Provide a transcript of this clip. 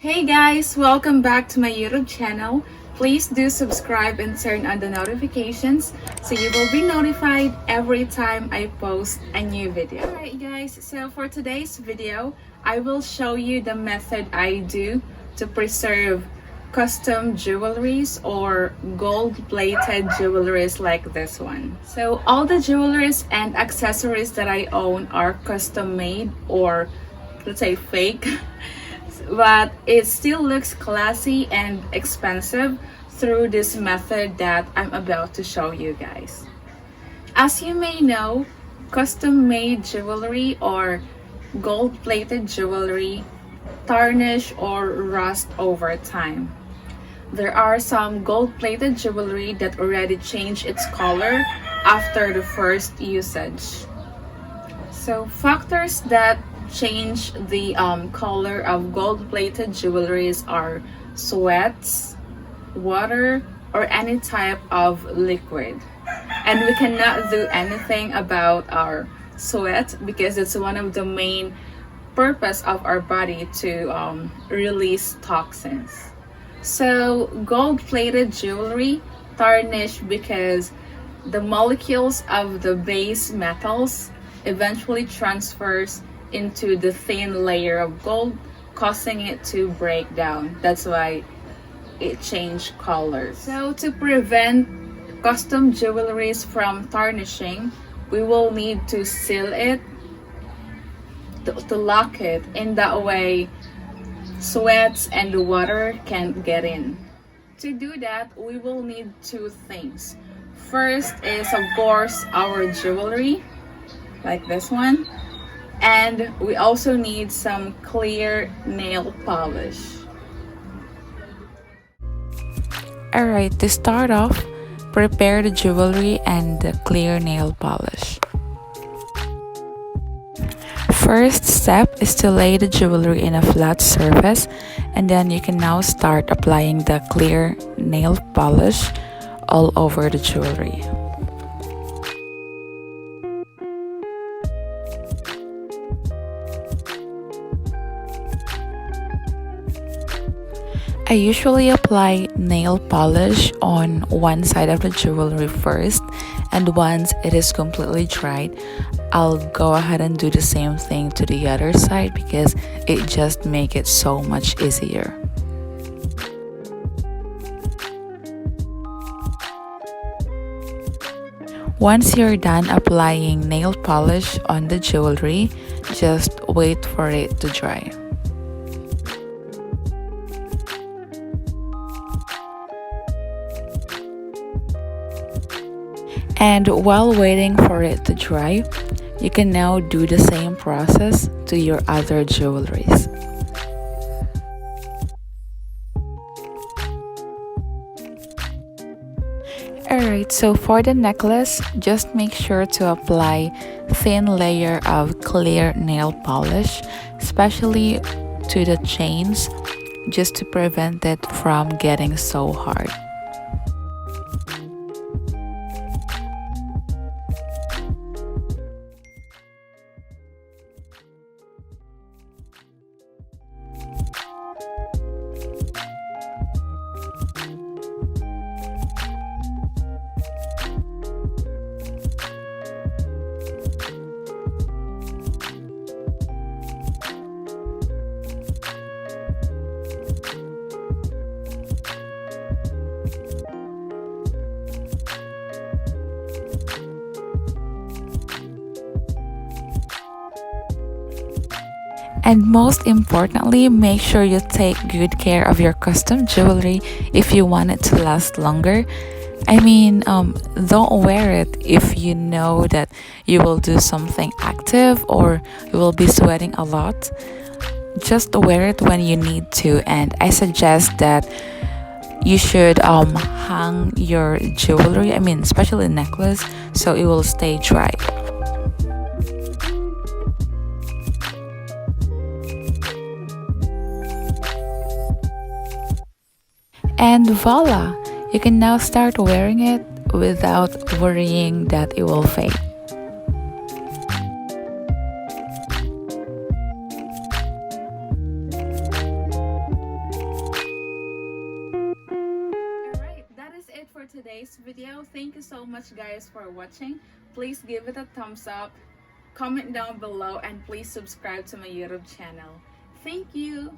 Hey guys, welcome back to my YouTube channel. Please do subscribe and turn on the notifications so you will be notified every time I post a new video. Alright guys, so for today's video, I will show you the method I do to preserve custom jewelries or gold-plated jewelries like this one. So all the jewelries and accessories that I own are custom made, or let's say fake, but it still looks classy and expensive through this method that I'm about to show you guys. As you may know, custom made jewelry or gold-plated jewelry tarnish or rust over time. There are some gold-plated jewelry that already changed its color after the first usage. So factors that change the color of gold-plated jewelries are sweats, water, or any type of liquid. And we cannot do anything about our sweat because it's one of the main purpose of our body to release toxins. So gold-plated jewelry tarnish because the molecules of the base metals eventually transfers into the thin layer of gold, causing it to break down. That's why it changed colors. So to prevent custom jewelries from tarnishing, we will need to seal it, to lock it. In that way, sweats and the water can't get in. To do that, we will need two things. First is, of course, our jewelry, like this one. And we also need some clear nail polish. Alright, to start off, prepare the jewelry and the clear nail polish. First step is to lay the jewelry in a flat surface, and then you can now start applying the clear nail polish all over the jewelry. I usually apply nail polish on one side of the jewelry first, and once it is completely dried, I'll go ahead and do the same thing to the other side because it just makes it so much easier. Once you're done applying nail polish on the jewelry, just wait for it to dry. And while waiting for it to dry, you can now do the same process to your other jewelries. Alright, so for the necklace, just make sure to apply thin layer of clear nail polish, especially to the chains, just to prevent it from getting so hard. And most importantly, make sure you take good care of your custom jewelry if you want it to last longer. I mean, don't wear it if you know that you will do something active or you will be sweating a lot. Just wear it when you need to, and I suggest that you should hang your jewelry, especially necklace, so it will stay dry. And voila! You can now start wearing it without worrying that it will fade. today's video. Thank you so much guys for watching. Please give it a thumbs up, comment down below, and please subscribe to my YouTube channel. Thank you.